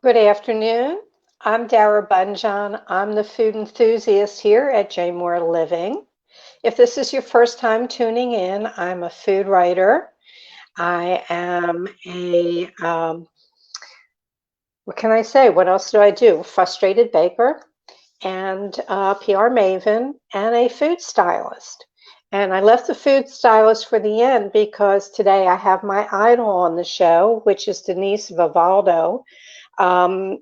Good afternoon. I'm Dara Bunjon. I'm the food enthusiast here at J Moore Living. If this is your first time tuning in, I'm a food writer. I am what can I say? What else do I do? Frustrated baker and a PR maven and a food stylist. And I left the food stylist for the end because today I have my idol on the show, which is Denise Vivaldo, known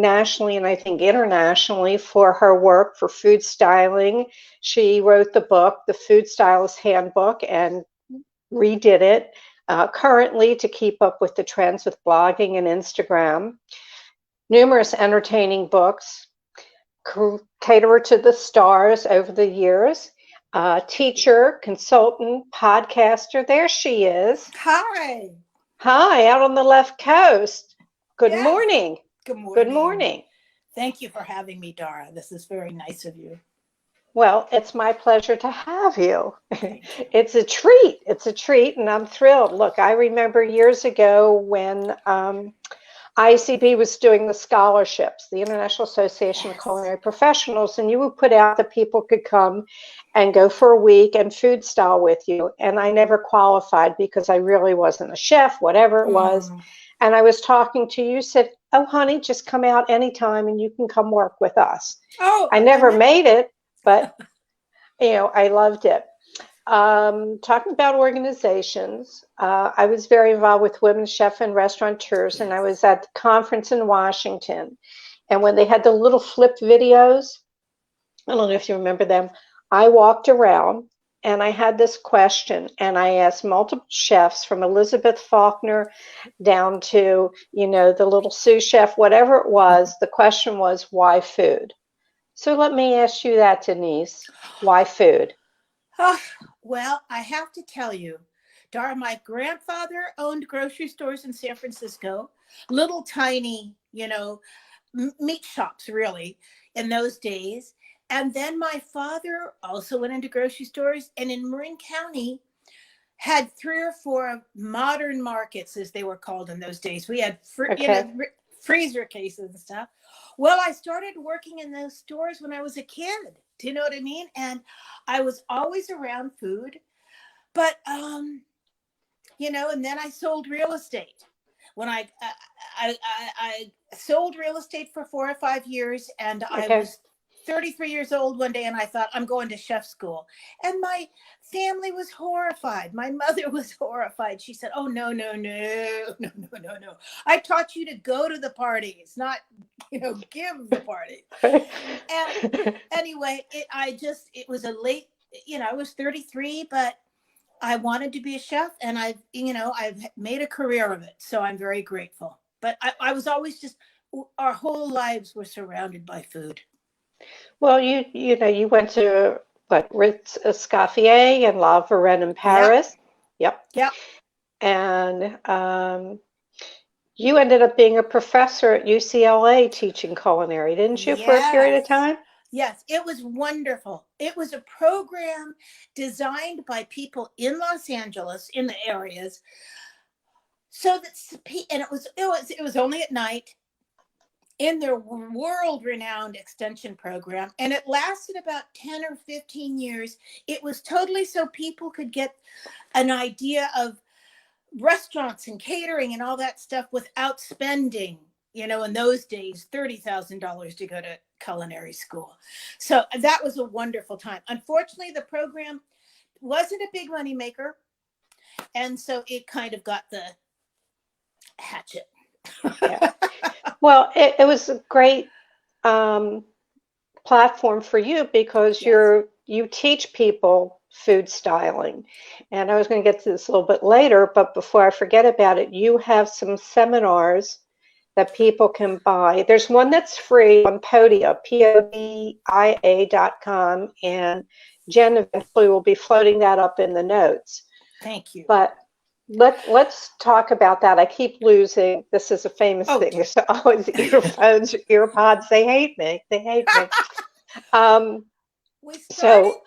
nationally and I think internationally for her work for food styling. She wrote the book, The Food Stylist Handbook, and redid it currently to keep up with the trends with blogging and Instagram. Numerous entertaining books, caterer to the stars over the years, teacher, consultant, podcaster. There she is. Hi. Hi, out on the left coast. Good Yes. morning. Good Good morning. morning. Thank you for having me, Dara. This is very nice of you. Well, it's my pleasure to have you. Thank you. It's a treat. It's a treat, and I'm thrilled. Look, I remember years ago when ICP was doing the scholarships, the International Association of Yes. Culinary Professionals, and you would put out that people could come and go for a week and food style with you. And I never qualified because I really wasn't a chef, whatever it was. Mm. And I was talking to you, said, "Oh, honey, just come out anytime and you can come work with us." Oh, I I never know. made it, but I loved it. Talking about organizations, I was very involved with women chef and restaurateurs, and I Yes. was at the conference in Washington. And when they had the little flip videos, I don't know if you remember them, I walked around and I had this question, and I asked multiple chefs from Elizabeth Faulkner down to, the little sous chef, whatever it was. The question was, why food? So let me ask you that, Denise. Why food? Ah, well, I have to tell you, Dara, my grandfather owned grocery stores in San Francisco, little tiny, meat shops, really, in those days. And then my father also went into grocery stores. And in Marin County, had three or four modern markets, as they were called in those days. We had, Okay. freezer cases and stuff. Well, I started working in those stores when I was a kid. Do you know what I mean? And I was always around food, but and then I sold real estate. When I sold real estate for 4 or 5 years, and I Okay. was 33 years old one day, and I thought, I'm going to chef school. And my family was horrified. My mother was horrified. She said, "Oh, no, no, no, no, no, no, no. I taught you to go to the parties, not, give the parties." And anyway, it was a late, I was 33, but I wanted to be a chef, and I've made a career of it. So I'm very grateful. But I was always our whole lives were surrounded by food. Well, you went to what, Ritz Escoffier and La Varenne in Yep. Paris. Yep. Yep. And you ended up being a professor at UCLA teaching culinary, didn't you, for a period of Yes. time? Yes. It was wonderful. It was a program designed by people in Los Angeles, in the areas, so that, and it was only at night, in their world renowned extension program, and it lasted about 10 or 15 years. It was totally so people could get an idea of restaurants and catering and all that stuff without spending, in those days, $30,000 to go to culinary school. So that was a wonderful time. Unfortunately, the program wasn't a big money maker, and so it kind of got the hatchet. Yeah. Well, it was a great um, platform for you because Yes. you teach people food styling. And I was going to get to this a little bit later, but before I forget about it, you have some seminars that people can buy. There's one that's free on Podia, podia.com, and Jen eventually will be floating that up in the notes. Thank you. But let's talk about that. I keep losing. This is a famous Oh, thing. dear. There's always earphones, earpods. They hate me. They hate me. Um, We started so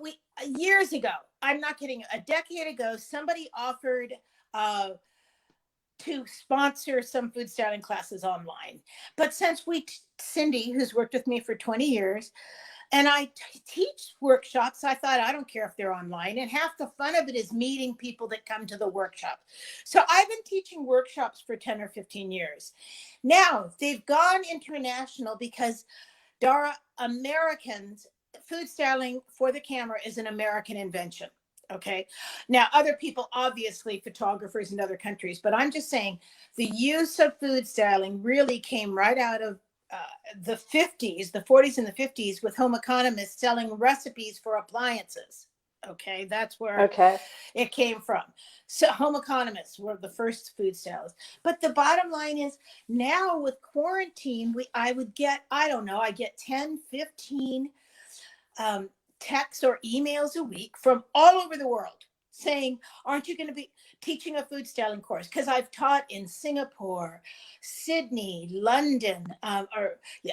we years ago. I'm not kidding. A decade ago, somebody offered uh, to sponsor some food styling classes online. But since Cindy, who's worked with me for 20 years, and I teach workshops, I thought, I don't care if they're online. And half the fun of it is meeting people that come to the workshop. So I've been teaching workshops for 10 or 15 years. Now they've gone international because Dara, Americans, food styling for the camera is an American invention. Okay. Now, other people, obviously, photographers in other countries, but I'm just saying the use of food styling really came right out of the 50s, the 40s and the 50s, with home economists selling recipes for appliances. Okay, that's where it came from. So home economists were the first food stylists. But the bottom line is now with quarantine, I would get, I don't know, I get 10, 15 texts or emails a week from all over the world saying, aren't you going to be teaching a food styling course? Because I've taught in Singapore, Sydney, London,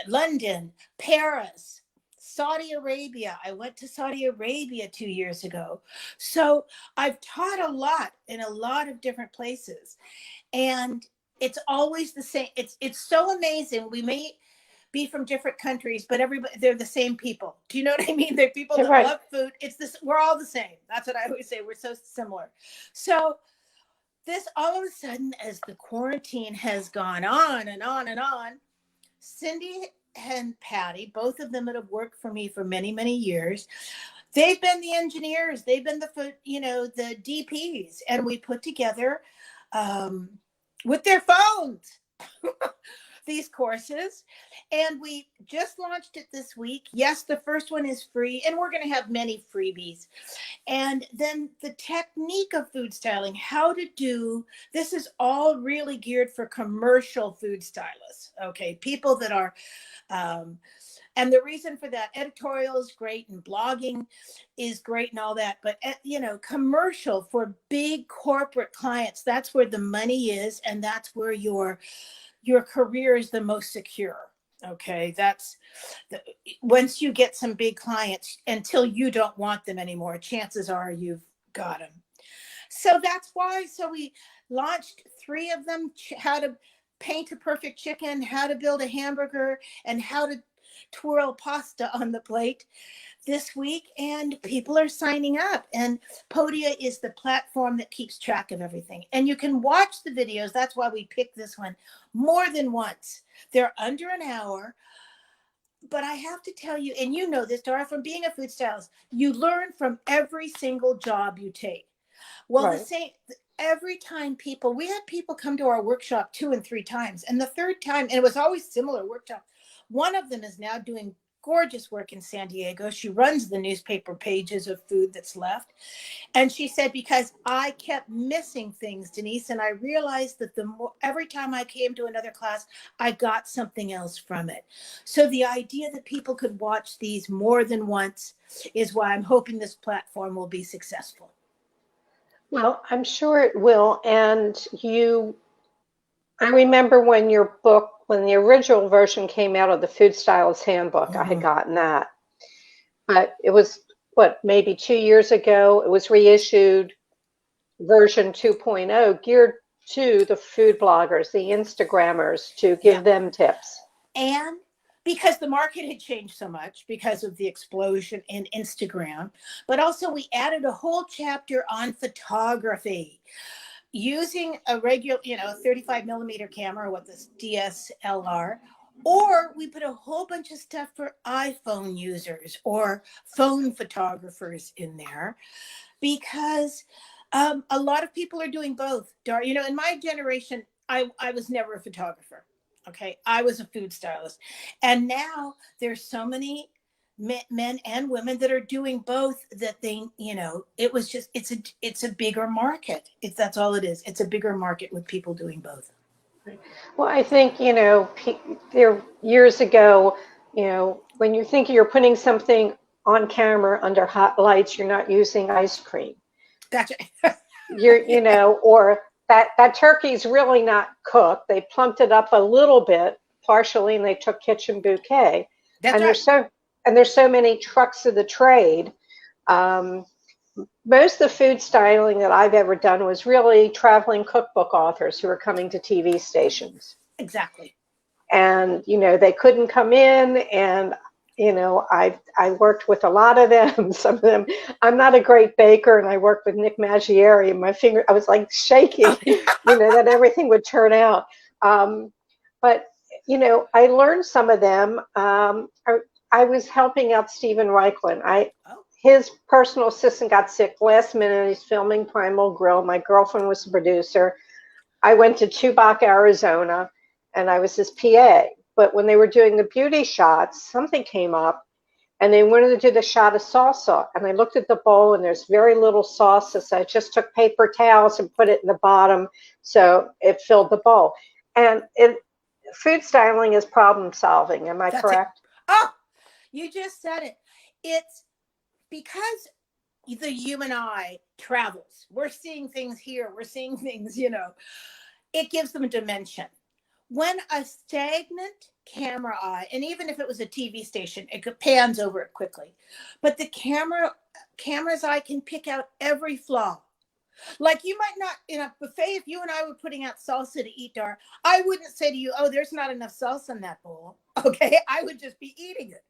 London, Paris, Saudi Arabia. I went to Saudi Arabia 2 years ago. So I've taught a lot in a lot of different places. And it's always the same. It's so amazing. We may be from different countries, but they're the same people. Do you know what I mean? They're people that love food. It's this, we're all the same. That's what I always say. We're so similar. So this, all of a sudden, as the quarantine has gone on and on and on, Cindy and Patty, both of them that have worked for me for many, many years, they've been the engineers, they've been the DPs, and we put together with their phones these courses, and we just launched it this week. Yes, the first one is free, and we're going to have many freebies. And then the technique of food styling, how to do this, is all really geared for commercial food stylists. Okay, people that are and the reason for that, editorial is great and blogging is great and all that, but commercial for big corporate clients, that's where the money is, and that's where your career is the most secure. Okay, that's once you get some big clients, until you don't want them anymore, chances are you've got them. So that's why. So we launched 3 of them: how to paint a perfect chicken, how to build a hamburger, and how to twirl pasta on the plate this week, and people are signing up, and Podia is the platform that keeps track of everything, and you can watch the videos. That's why we picked this one more than once. They're under an hour, but I have to tell you, and you know this, Dara, from being a food stylist, you learn from every single job you take. Well, the same every time we had people come to our workshop 2 and 3 times, and the third time, and it was always similar workshop. One of them is now doing gorgeous work in San Diego. She runs the newspaper pages of food that's left. And she said, because I kept missing things, Denise, and I realized that every time I came to another class, I got something else from it. So the idea that people could watch these more than once is why I'm hoping this platform will be successful. Well, I'm sure it will. And I remember when the original version came out of the Food Stylist Handbook, I had gotten that. But it was, maybe 2 years ago, it was reissued, version 2.0, geared to the food bloggers, the Instagrammers, to give them tips. And because the market had changed so much because of the explosion in Instagram, but also we added a whole chapter on photography. Using a regular, 35 millimeter camera with this DSLR, or we put a whole bunch of stuff for iPhone users or phone photographers in there, because a lot of people are doing both. In my generation, I was never a photographer. Okay, I was a food stylist, and now there's so many men and women that are doing both, that they, it was just, it's a bigger market. That's all it is. It's a bigger market with people doing both. Well, I think, there years ago, when you think you're putting something on camera under hot lights, you're not using ice cream. Gotcha. Or that turkey's really not cooked. They plumped it up a little bit, partially, and they took kitchen bouquet. That's right. There's so many trucks of the trade. most of the food styling that I've ever done was really traveling cookbook authors who were coming to TV stations. Exactly. And, they couldn't come in, and, I worked with a lot of them. Some of them, I'm not a great baker, and I worked with Nick Maggieri, and I was like shaking, that everything would turn out. But, I learned some of them. I was helping out Stephen Reichlin. His personal assistant got sick last minute. He's filming Primal Grill. My girlfriend was the producer. I went to Tubac, Arizona, and I was his PA. But when they were doing the beauty shots, something came up, and they wanted to do the shot of salsa. And I looked at the bowl, and there's very little salsa, so I just took paper towels and put it in the bottom so it filled the bowl. And food styling is problem solving. Am I correct? Oh, you just said it. It's because the human eye travels. We're seeing things here. We're seeing things, it gives them a dimension. When a stagnant camera eye, and even if it was a TV station, it pans over it quickly. But the camera's eye can pick out every flaw. Like you might not, in a buffet, if you and I were putting out salsa to eat, Dara, I wouldn't say to you, oh, there's not enough salsa in that bowl. Okay, I would just be eating it.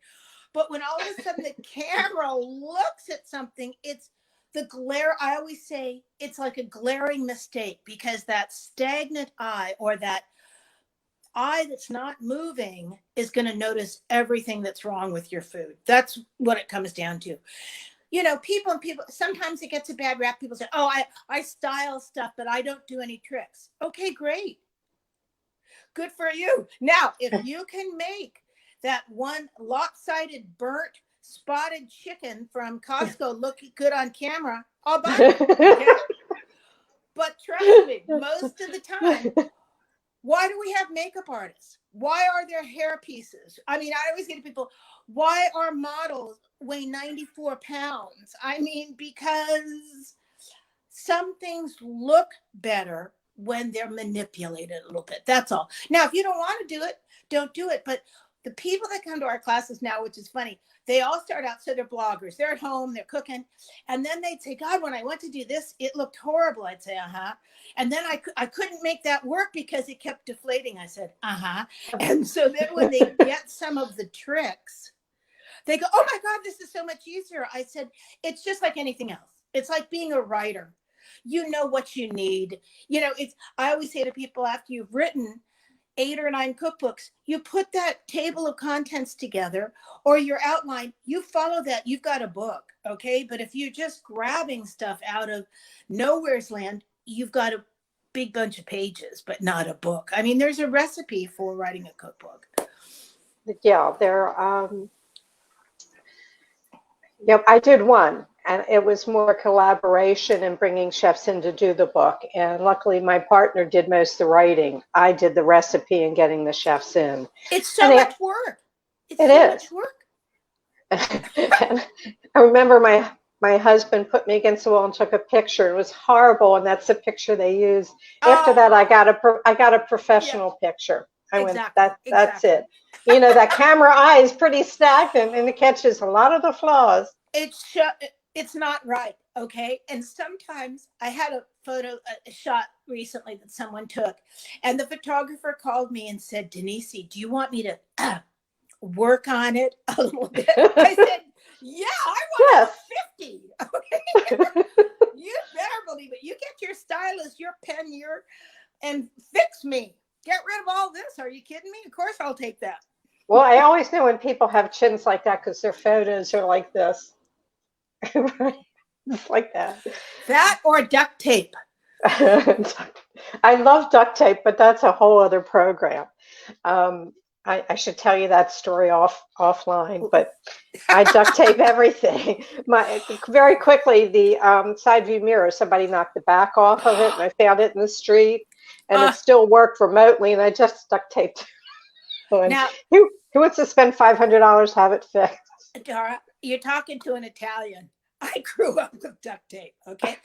But when all of a sudden the camera looks at something, it's the glare. I always say it's like a glaring mistake, because that stagnant eye, or that eye that's not moving, is going to notice everything that's wrong with your food. That's what it comes down to. People, sometimes it gets a bad rap. People say, oh, I style stuff, but I don't do any tricks. Okay, great. Good for you. Now, if you can make that one lopsided, burnt, spotted chicken from Costco look good on camera, I'll buy it. Okay? But trust me, most of the time, why do we have makeup artists? Why are there hair pieces? I mean, I always get to people, why are models weigh 94 pounds? I mean, because some things look better when they're manipulated a little bit. That's all. Now, if you don't want to do it, don't do it. But the people that come to our classes now, which is funny, they all start out, so they're bloggers. They're at home, they're cooking. And then they'd say, God, when I went to do this, it looked horrible. I'd say, uh-huh. And then I couldn't make that work because it kept deflating. I said, uh-huh. And so then when they get some of the tricks, they go, oh my God, this is so much easier. I said, it's just like anything else. It's like being a writer. You know what you need. I always say to people, after you've written 8 or 9 cookbooks, you put that table of contents together, or your outline, you follow that, you've got a book, okay? But if you're just grabbing stuff out of nowhere's land, you've got a big bunch of pages, but not a book. I mean, there's a recipe for writing a cookbook. Yeah, yep, I did one, and it was more collaboration and bringing chefs in to do the book. And luckily, my partner did most of the writing. I did the recipe and getting the chefs in. It's so much work. It is. Much work. And I remember my husband put me against the wall and took a picture. It was horrible, and that's the picture they used. After that, I got a professional picture. I went, that's it. That camera eye is pretty stagnant, and it catches a lot of the flaws. It's not right, okay? And sometimes I had a shot recently that someone took, and the photographer called me and said, Denise, do you want me to work on it a little bit? I said, yeah, I want 50, okay? You better believe it. You get your stylist, your pen, and fix me. Get rid of all this. Are you kidding me? Of course I'll take that. Well, I always know when people have chins like that because their photos are like this. It's like that. That or duct tape. I love duct tape, but that's a whole other program. I should tell you that story offline, but I duct tape everything. Very quickly, the side view mirror, somebody knocked the back off of it, and I found it in the street, and it still worked remotely, and I just duct taped. Now, who wants to spend $500 to have it fixed? Dara, you're talking to an Italian. I grew up with duct tape, okay?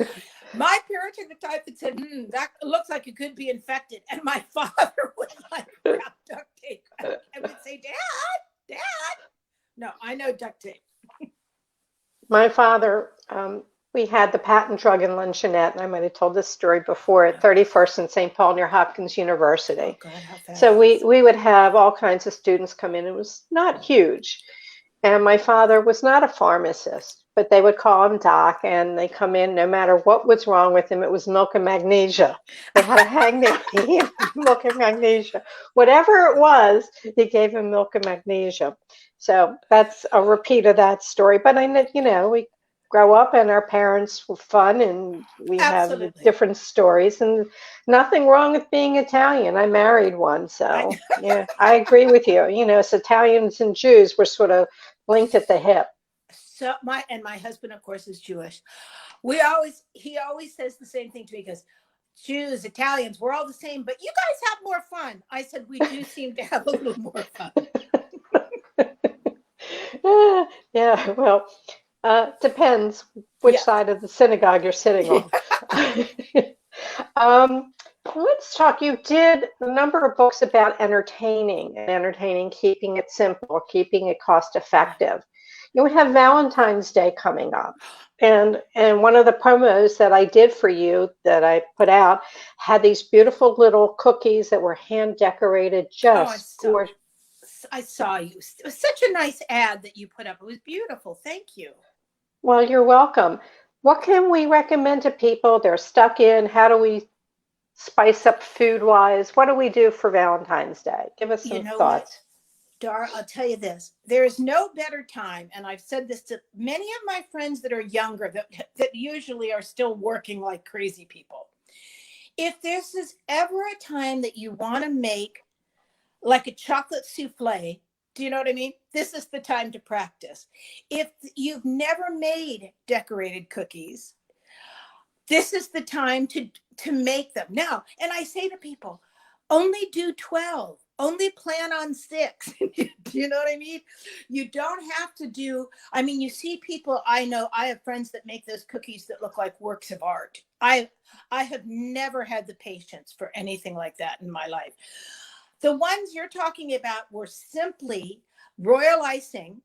My parents are the type that said, that looks like it could be infected. And my father would like wrap duct tape. I would say, Dad. No, I know duct tape. My father We had the patent drug and luncheonette, and I might have told this story before, at 31st and St. Paul near Hopkins Oh University. God, how So we, fabulous. we would have all kinds of students come in. It was not huge. And my father was not a pharmacist, but they would call him Doc, and they come in no matter what was wrong with him. It was milk and magnesia. They had to hang their milk and magnesia. Whatever it was, he gave him milk and magnesia. So that's a repeat of that story. But I know, we grow up and our parents were fun and we have Absolutely. different stories, and nothing wrong with being Italian. I married one, I so yeah, I agree with you. As Italians and Jews were sort of linked at the hip. so my husband, of course, is Jewish. He always says the same thing to me because Jews, Italians, we're all the same, but you guys have more fun. I said, we do seem to have a little more fun. Yeah, well, depends which Yeah. side of the synagogue you're sitting Yeah. on. um, let's talk. You did a number of books about entertaining, keeping it simple, keeping it cost effective. We have Valentine's Day coming up. And one of the promos that I did for you that I put out had these beautiful little cookies that were hand decorated, Oh, just gorgeous. I saw you. It was such a nice ad that you put up. It was beautiful. Thank you. Well, you're welcome. What can we recommend to people? They're stuck in. How do we spice up food wise? What do we do for Valentine's Day? Give us You some know what, thoughts. Dara, I'll tell you this. There is no better time, and I've said this to many of my friends that are younger, that usually are still working like crazy people. If this is ever a time that you want to make like a chocolate souffle, do you know what I mean? This is the time to practice. If you've never made decorated cookies, this is the time to make them now. And I say to people, only do 12, only plan on 6. Do you know what I mean? You don't have to do, I mean, you see people, I know, I have friends that make those cookies that look like works of art. I have never had the patience for anything like that in my life. The ones you're talking about were simply royal icing,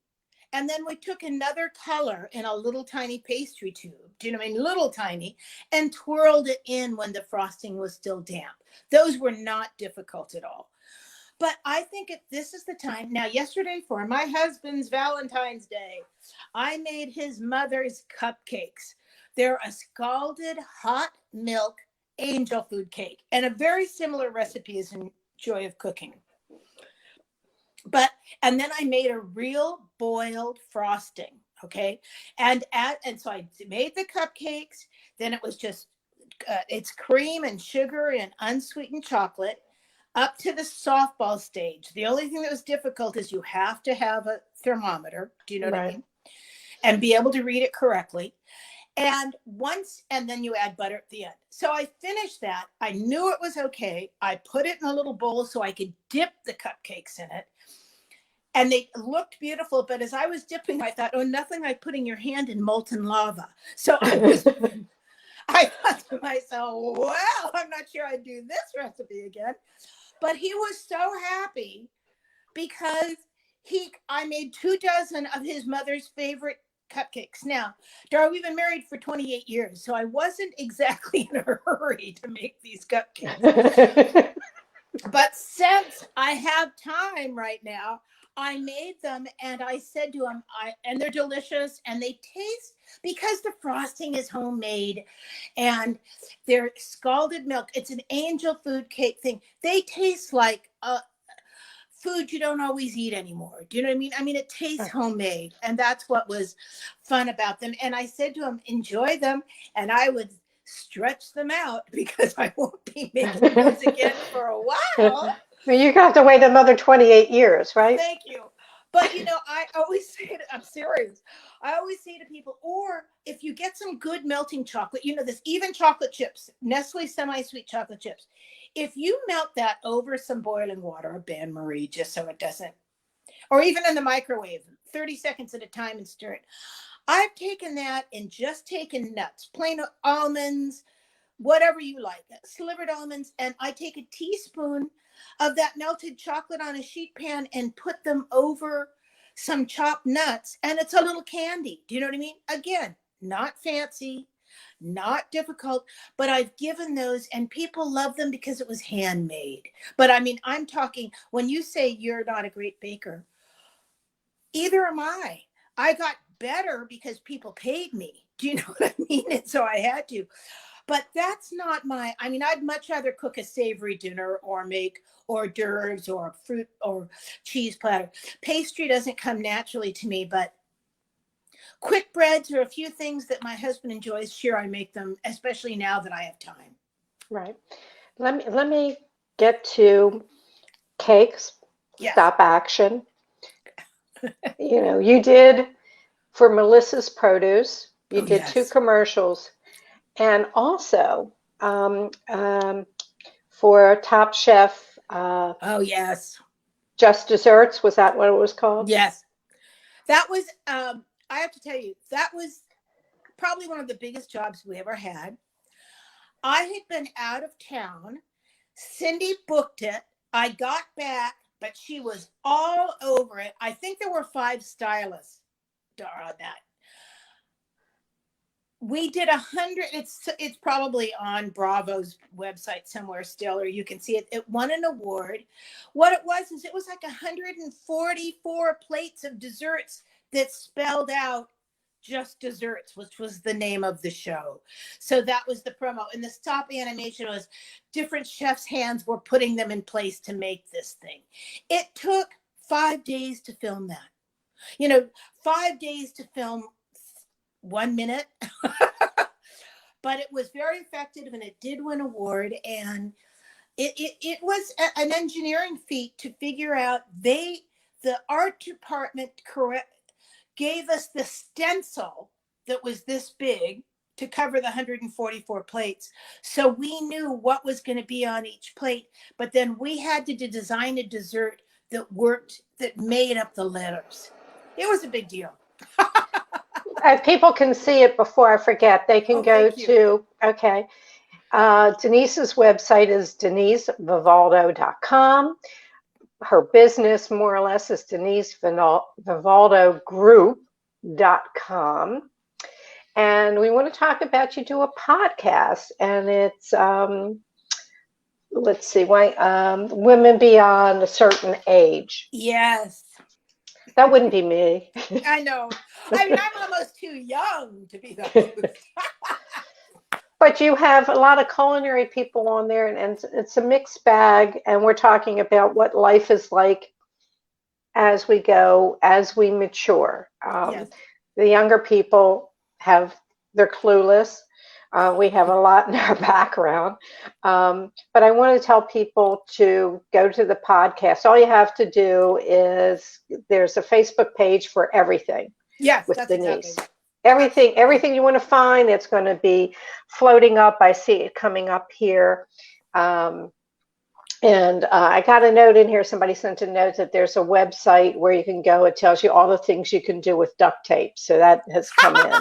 and then we took another color in a little tiny pastry tube, do you know what I mean? Little tiny, and twirled it in when the frosting was still damp. Those were not difficult at all. But I think if this is the time, now yesterday for my husband's Valentine's Day, I made his mother's cupcakes. They're a scalded hot milk angel food cake, and a very similar recipe is in Joy of Cooking. And then I made a real boiled frosting. Okay. And so I made the cupcakes. Then it was just, it's cream and sugar and unsweetened chocolate up to the softball stage. The only thing that was difficult is you have to have a thermometer. Do you know what I Right. mean? And be able to read it correctly. And then you add butter at the end. So I finished that. I knew it was okay. I put it in a little bowl so I could dip the cupcakes in it. And they looked beautiful. But as I was dipping, I thought, oh, nothing like putting your hand in molten lava. So I thought to myself, well, I'm not sure I'd do this recipe again. But he was so happy because I made 24 of his mother's favorite cupcakes. Now, Dara, we've been married for 28 years, so I wasn't exactly in a hurry to make these cupcakes. But since I have time right now, I made them and I said to him, and they're delicious and they taste, because the frosting is homemade and they're scalded milk. It's an angel food cake thing. They taste like food you don't always eat anymore. Do you know what I mean? I mean, it tastes homemade, and that's what was fun about them. And I said to him, enjoy them, and I would stretch them out because I won't be making those again for a while. Well, you have to wait another 28 years, right? Thank you. But I always say, I'm serious. I always say to people, or if you get some good melting chocolate, this even chocolate chips, Nestle semi-sweet chocolate chips, if you melt that over some boiling water, a bain marie, just so it doesn't, or even in the microwave, 30 seconds at a time and stir it. I've taken that and just taken nuts, plain almonds, whatever you like, slivered almonds, and I take a teaspoon of that melted chocolate on a sheet pan and put them over some chopped nuts, and it's a little candy. Do you know what I mean? Again, not fancy, not difficult, but I've given those and people love them because it was handmade. But I mean, I'm talking, when you say you're not a great baker, either am I. I got better because people paid me. Do you know what I mean? And so I had to. But that's not my, I mean, I'd much rather cook a savory dinner or make hors d'oeuvres or fruit or cheese platter. Pastry doesn't come naturally to me, but quick breads are a few things that my husband enjoys. Sure, I make them, especially now that I have time. Right. Let me get to cakes. Yes. Stop action. You did for Melissa's Produce. You did yes. 2 commercials, and also for Top Chef. Oh yes. Just Desserts. Was that what it was called? Yes. That was. I have to tell you, that was probably one of the biggest jobs we ever had. I had been out of town. Cindy booked it. I got back, but she was all over it. I think there were 5 stylists, Dara, on that. We did 100. It's probably on Bravo's website somewhere still, or you can see it. It won an award. What it was is it was like 144 plates of desserts that spelled out Just Desserts, which was the name of the show. So that was the promo. And the stop animation was different chefs' hands were putting them in place to make this thing. It took 5 days to film that. 5 days to film 1 minute. But it was very effective and it did win an award. And it was an engineering feat to figure out. The art department gave us the stencil that was this big to cover the 144 plates. So we knew what was going to be on each plate, but then we had to design a dessert that worked, that made up the letters. It was a big deal. If people can see it before I forget, they can go to, okay. Denise's website is denisevivaldo.com. Her business, more or less, is denisevivaldogroup.com. And we want to talk about, you do a podcast, and it's, let's see, women beyond a certain age. Yes. That wouldn't be me. I know. I mean, I'm almost too young to be the host. But you have a lot of culinary people on there, and it's a mixed bag. And we're talking about what life is like as we go, as we mature. Yes. The younger people they're clueless. We have a lot in our background. But I want to tell people to go to the podcast. All you have to do is, there's a Facebook page for everything. Yes, with that's Denise. exactly. Everything you want to find, it's going to be floating up. I see it coming up here. And I got a note in here. Somebody sent a note that there's a website where you can go. It tells you all the things you can do with duct tape. So that has come in.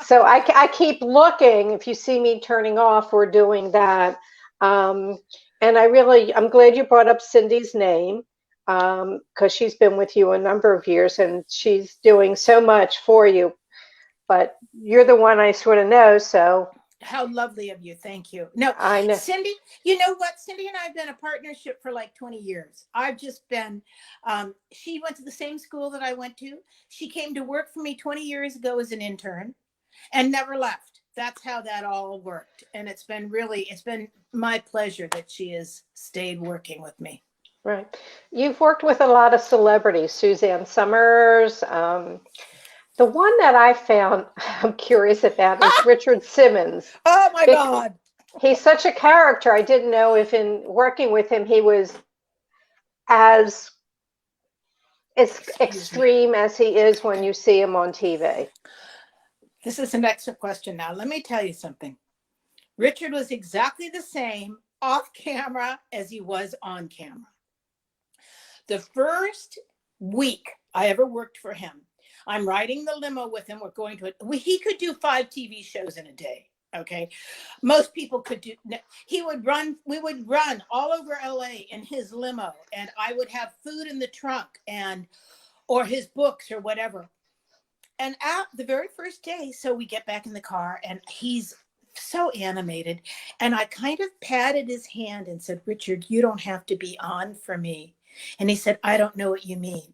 So I keep looking. If you see me turning off, we're doing that. And I'm glad you brought up Cindy's name, because she's been with you a number of years and she's doing so much for you. But you're the one I sort of know, so. How lovely of you. Thank you. No, I know. Cindy, you know what? Cindy and I have been a partnership for like 20 years. I've just been, she went to the same school that I went to. She came to work for me 20 years ago as an intern and never left. That's how that all worked. And it's been my pleasure that she has stayed working with me. Right. You've worked with a lot of celebrities, Suzanne Summers. The one that I found I'm curious about is Richard Simmons. Oh my God. He's such a character. I didn't know if in working with him he was as extreme as he is when you see him on TV. This is an excellent question. Now, let me tell you something. Richard was exactly the same off camera as he was on camera. The first week I ever worked for him, I'm riding the limo with him. We're going to it. He could do 5 TV shows in a day. Okay. Most people could do. We would run all over LA in his limo, and I would have food in the trunk or his books or whatever. And at the very first day, so we get back in the car and he's so animated. And I kind of patted his hand and said, Richard, you don't have to be on for me. And he said, I don't know what you mean.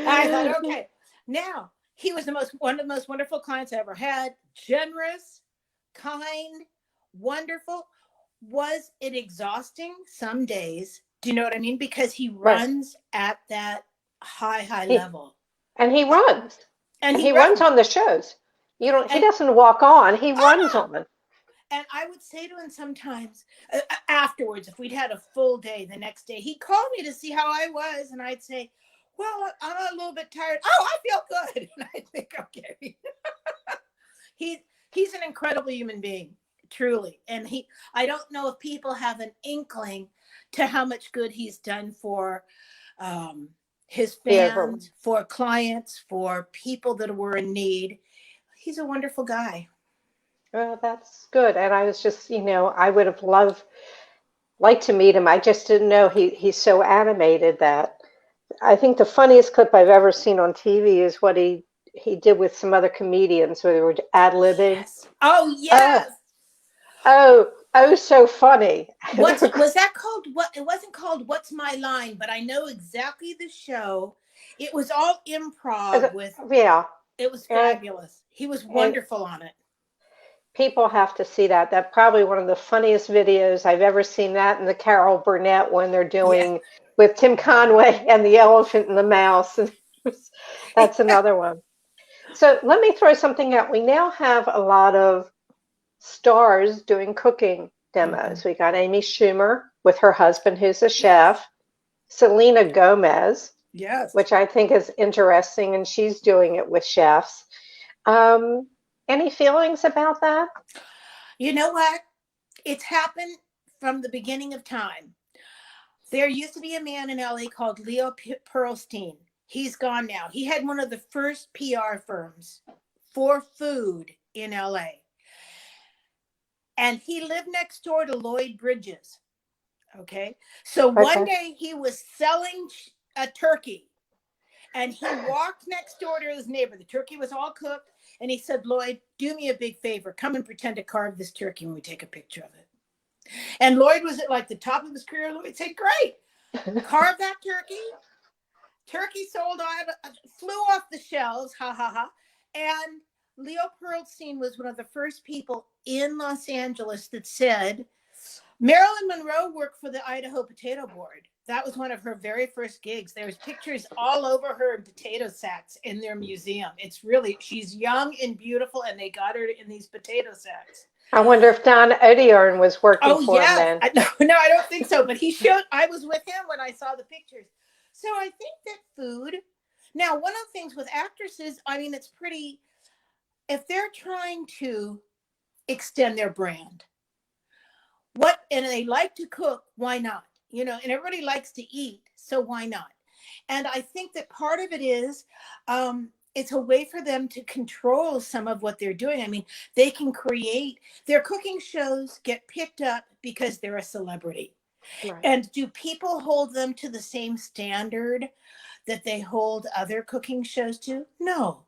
I thought, okay. Now, he was one of the most wonderful clients I ever had. Generous, kind, wonderful. Was it exhausting? Some days. Do you know what I mean? Because he runs at that high level. And he runs. And he runs on the shows. He doesn't walk on, he runs on. And I would say to him sometimes afterwards, if we'd had a full day the next day, he'd call me to see how I was. And I'd say, well, I'm a little bit tired. Oh, I feel good. And I think, okay. He's an incredible human being, truly. And I don't know if people have an inkling to how much good he's done for his fans, for clients, for people that were in need. He's a wonderful guy. Well, that's good. And I was just, I would have liked to meet him. I just didn't know he's so animated that I think the funniest clip I've ever seen on TV is what he did with some other comedians where they were ad-libbing. Yes. Oh, yes. Oh, so funny. Was that called? What? It wasn't called What's My Line, but I know exactly the show. It was all improv it was fabulous. He was wonderful on it. People have to see that. That's probably one of the funniest videos I've ever seen, that and the Carol Burnett when they're doing with Tim Conway and the elephant and the mouse. That's another one. So let me throw something out. We now have a lot of stars doing cooking demos. We got Amy Schumer with her husband, who's a chef. Selena Gomez, which I think is interesting, and she's doing it with chefs. Any feelings about that? You know what? It's happened from the beginning of time. There used to be a man in LA called Leo Pearlstein. He's gone now. He had one of the first PR firms for food in LA. And he lived next door to Lloyd Bridges. Okay. So one day he was selling a turkey and he walked next door to his neighbor. The turkey was all cooked. And he said, Lloyd, do me a big favor. Come and pretend to carve this turkey when we take a picture of it. And Lloyd was at like the top of his career. Lloyd said, great. Carve that turkey. Turkey sold out, flew off the shelves. Ha, ha, ha. And Leo Pearlstein was one of the first people in Los Angeles that said, Marilyn Monroe worked for the Idaho Potato Board. That was one of her very first gigs. There's pictures all over her in potato sacks in their museum. It's really, she's young and beautiful, and they got her in these potato sacks. I wonder if Don Odiorn was working for him then. No, I don't think so. But I was with him when I saw the pictures. So I think that food, now one of the things with actresses, I mean, it's pretty, if they're trying to extend their brand, and they like to cook, why not? And everybody likes to eat, so why not? And I think that part of it is, it's a way for them to control some of what they're doing. I mean, they can create, their cooking shows get picked up because they're a celebrity. Right. And do people hold them to the same standard that they hold other cooking shows to? No.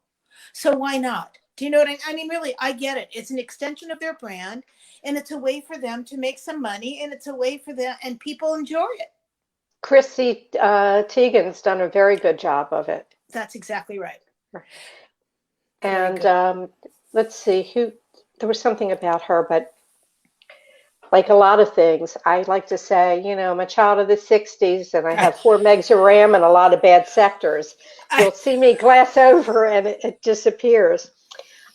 So why not? Do you know what I mean? Really, I get it. It's an extension of their brand, and it's a way for them to make some money, and it's a way for them, and people enjoy it. Chrissy Teigen's done a very good job of it. That's exactly right. And let's see, there was something about her, but like a lot of things, I like to say, I'm a child of the 60s and I have 4 megs of RAM and a lot of bad sectors. You'll see me glass over and it disappears.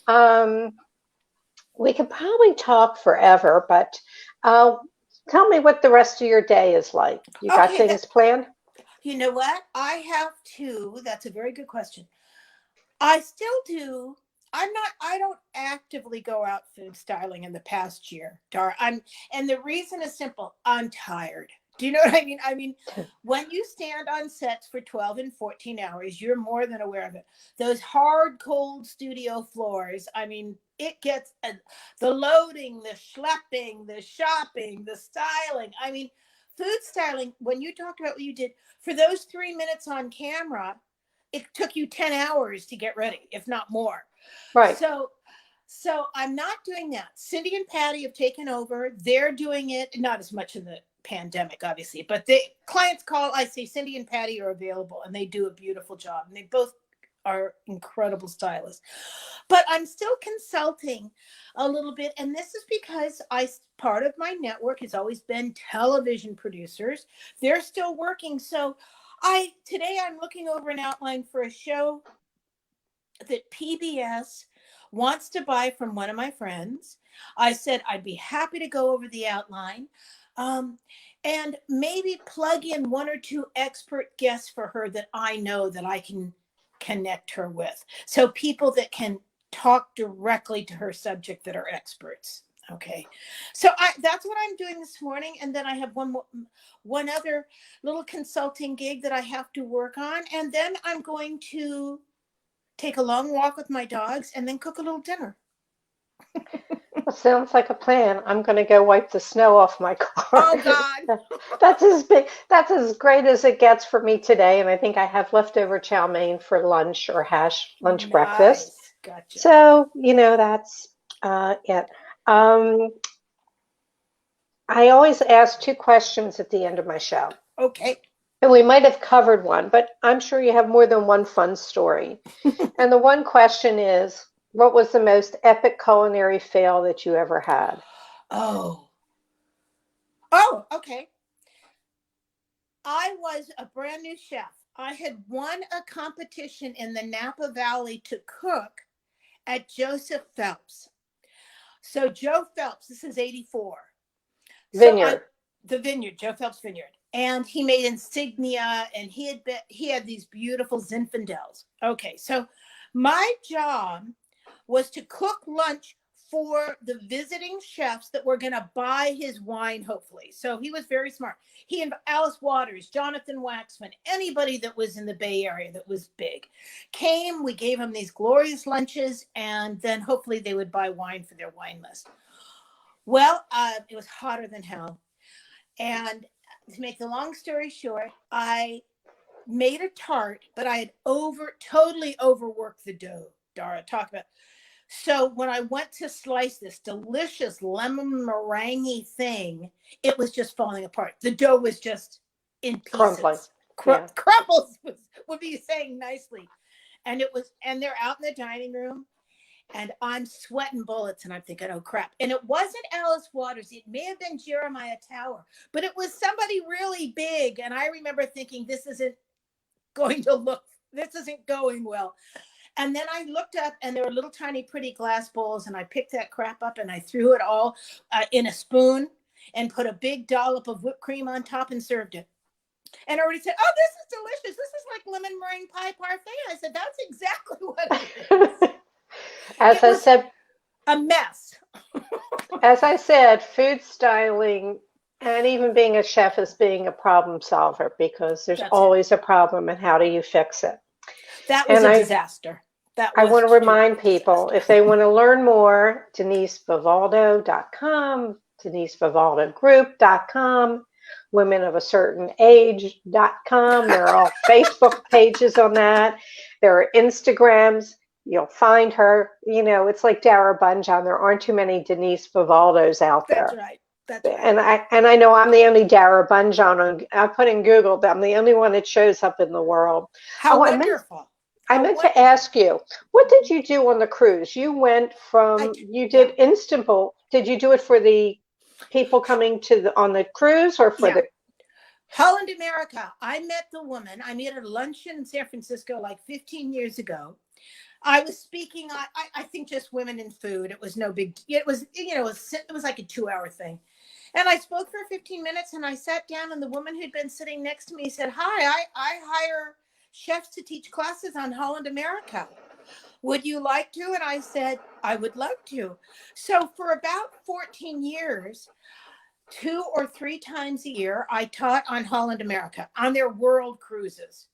We could probably talk forever, but tell me what the rest of your day is like. You got things planned? You know what? I have to. That's a very good question. I still do. I don't actively go out food styling in the past year, Dara. And the reason is simple. I'm tired. Do you know what I mean? I mean, when you stand on sets for 12 and 14 hours, you're more than aware of it. Those hard, cold studio floors, I mean, it gets the loading, the schlepping, the shopping, the styling. I mean, food styling, when you talked about what you did, for those 3 minutes on camera, it took you 10 hours to get ready, if not more. Right. So I'm not doing that. Cindy and Patty have taken over. They're doing it, not as much in the pandemic, obviously, but clients call, I say Cindy and Patty are available, and they do a beautiful job. And they both are incredible stylists. But I'm still consulting a little bit. And this is because part of my network has always been television producers. They're still working. So today I'm looking over an outline for a show that PBS wants to buy from one of my friends. I said I'd be happy to go over the outline, and maybe plug in one or two expert guests for her that I know that I can connect her with. So people that can talk directly to her subject that are experts. Okay. So that's what I'm doing this morning. And then I have one other little consulting gig that I have to work on. And then I'm going to take a long walk with my dogs and then cook a little dinner. Well, sounds like a plan. I'm going to go wipe the snow off my car. Oh, God. That's as great as it gets for me today. And I think I have leftover chow mein for lunch or lunch breakfast. Gotcha. So, that's it. I always ask 2 questions at the end of my show. Okay. And we might have covered one, but I'm sure you have more than one fun story. And the one question is, what was the most epic culinary fail that you ever had? Oh, okay. I was a brand new chef. I had won a competition in the Napa Valley to cook at Joseph Phelps. So Joe Phelps, this is 84. Vineyard. The vineyard, Joe Phelps Vineyard. And he made insignia, and he had these beautiful Zinfandels. Okay, so my job was to cook lunch for the visiting chefs that were going to buy his wine, hopefully. So he was very smart. He and Alice Waters, Jonathan Waxman, anybody that was in the Bay Area that was big came. We gave them these glorious lunches, and then hopefully they would buy wine for their wine list. Well, it was hotter than hell. And to make the long story short, I made a tart, but I had totally overworked the dough. Dara, talk about. So when I went to slice this delicious lemon meringue thing, it was just falling apart. The dough was just in pieces. Crumbles would be saying nicely. And they're out in the dining room, and I'm sweating bullets, and I'm thinking, oh crap. And it wasn't Alice Waters. It may have been Jeremiah Tower, but it was somebody really big. And I remember thinking, this isn't going well. And then I looked up, and there were little tiny pretty glass bowls, and I picked that crap up and I threw it all in a spoon and put a big dollop of whipped cream on top and served it. And everybody said, oh, this is delicious. This is like lemon meringue pie parfait. I said, that's exactly what it is. As I said, a mess. As I said, food styling and even being a chef is being a problem solver, because there's always a problem, and how do you fix it? That was a disaster. I want to remind people, if they want to learn more, DeniseVivaldo.com, DeniseVivaldoGroup.com, WomenOfACertainAge.com. There are all Facebook pages on that. There are Instagrams. You'll find her. It's like Dara Bunjon. There aren't too many Denise Vivaldos out there. That's right. And I know I'm the only Dara Bunjon. I put in Google that I'm the only one that shows up in the world. How wonderful. I meant to ask you, what did you do on the cruise? You went you did Istanbul. Did you do it for the people coming on the cruise, or for the Holland America? I met the woman. I met at a luncheon in San Francisco like 15 years ago. I was speaking, I think just women in food. It was no big, it was like a 2-hour thing. And I spoke for 15 minutes, and I sat down, and the woman who'd been sitting next to me said, hi, I hire chefs to teach classes on Holland America. Would you like to? And I said, I would love to. So for about 14 years, 2 or 3 times a year, I taught on Holland America on their world cruises.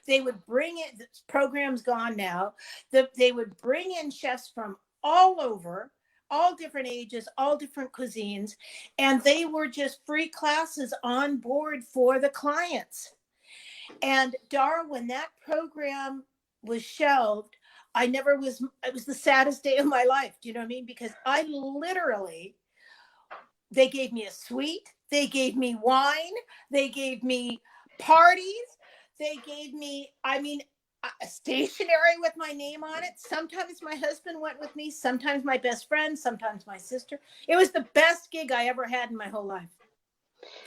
They would bring in, this program's gone now, they would bring in chefs from all over. all different ages, all different cuisines, and they were just free classes on board for the clients. And Dara, when that program was shelved, it was the saddest day of my life. Do you know what I mean? Because they gave me a suite, they gave me wine, they gave me parties, they gave me, a stationery with my name on it. Sometimes my husband went with me, sometimes my best friend, sometimes my sister. It was the best gig I ever had in my whole life.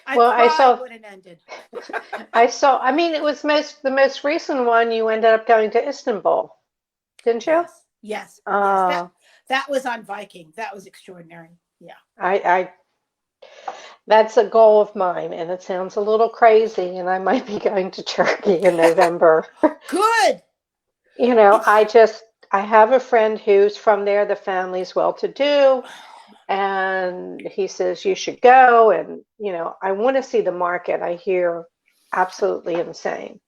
I cried when it ended. It was the most recent one. You ended up going to Istanbul, didn't you? Yes. That was on Viking. That was extraordinary. Yeah. That's a goal of mine, and it sounds a little crazy, and I might be going to Turkey in November. Good. I have a friend who's from there. The family's well-to-do, and he says you should go. And, I want to see the market. I hear absolutely insane.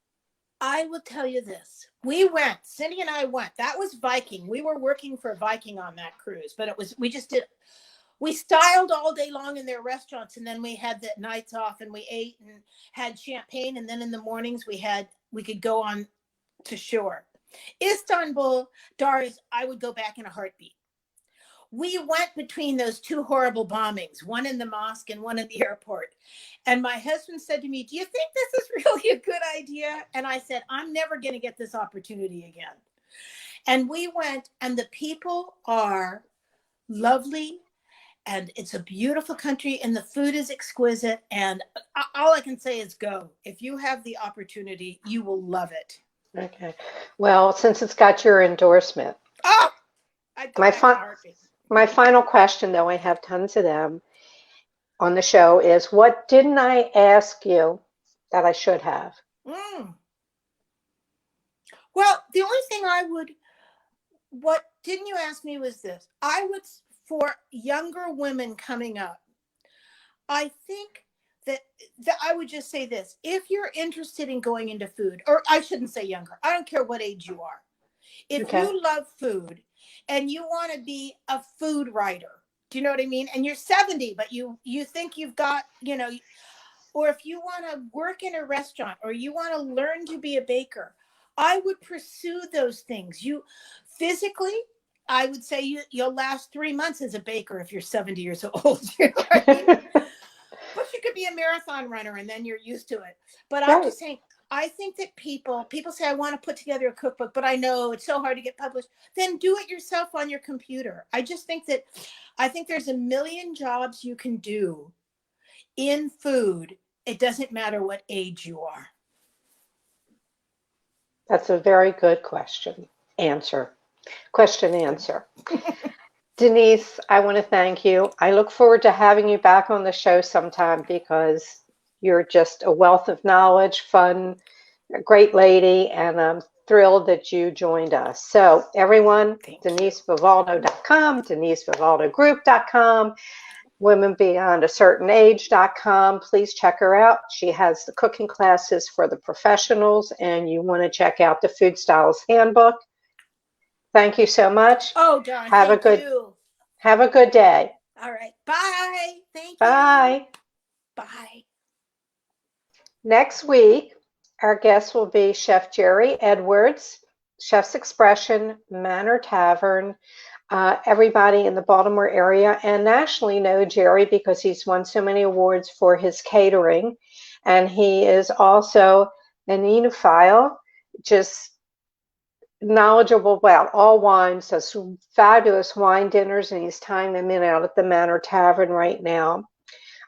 I will tell you this. We went, Cindy and I went. That was Viking. We were working for Viking on that cruise, but we styled all day long in their restaurants, and then we had the nights off, and we ate and had champagne, and then in the mornings we could go on to shore. Istanbul, Doris, I would go back in a heartbeat. We went between those two horrible bombings, one in the mosque and one in the airport. And my husband said to me, "Do you think this is really a good idea?" And I said, "I'm never going to get this opportunity again." And we went, and the people are lovely, and it's a beautiful country, and the food is exquisite. And all I can say is go. If you have the opportunity, you will love it. Okay. Well, since it's got your endorsement. Oh, my final question, though I have tons of them on the show, is what didn't I ask you that I should have? Well, the only thing what didn't you ask me was this. For younger women coming up, I think that I would just say this. If you're interested in going into food, or I shouldn't say younger, I don't care what age you are. If you love food and you want to be a food writer, do you know what I mean? And you're 70, but you think you've got, or if you want to work in a restaurant, or you want to learn to be a baker, I would pursue those things. Physically, I would say you'll last 3 months as a baker if you're 70 years old. You know what I mean? But you could be a marathon runner, and then you're used to it. But I'm just saying, I think that people say, I want to put together a cookbook, but I know it's so hard to get published. Then do it yourself on your computer. I think there's a million jobs you can do in food. It doesn't matter what age you are. That's a very good answer. Denise, I want to thank you. I look forward to having you back on the show sometime, because you're just a wealth of knowledge, fun, a great lady, and I'm thrilled that you joined us. So everyone, DeniseVivaldo.com, DeniseVivaldoGroup.com, WomenBeyondACertainAge.com. Please check her out. She has the cooking classes for the professionals, and you want to check out the Food Stylist Handbook. Thank you so much. Oh, Dawn, thank you. Have a good day. All right. Bye. Thank you. Bye. Bye. Next week, our guest will be Chef Jerry Edwards, Chef's Expression, Manor Tavern. Everybody in the Baltimore area and nationally know Jerry because he's won so many awards for his catering. And he is also an enophile, just knowledgeable about all wines, does fabulous wine dinners, and he's tying them in out at the Manor Tavern right now.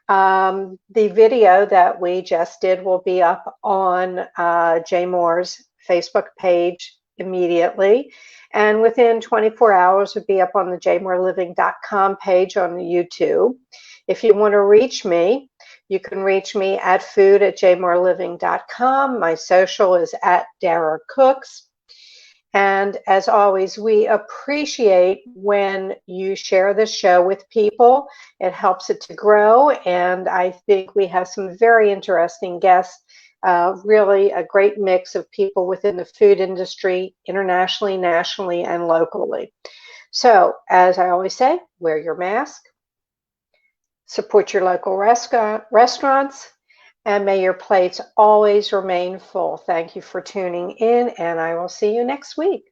The video that we just did will be up on Jay Moore's Facebook page immediately, and within 24 hours would be up on the jaymooreliving.com page on the YouTube. If you want to reach me, you can reach me at food@jaymooreliving.com. My social is @Dara Cooks. And as always, we appreciate when you share the show with people. It helps it to grow. And I think we have some very interesting guests, really a great mix of people within the food industry, internationally, nationally, and locally. So, as I always say, wear your mask, support your local restaurants, and may your plates always remain full. Thank you for tuning in, and I will see you next week.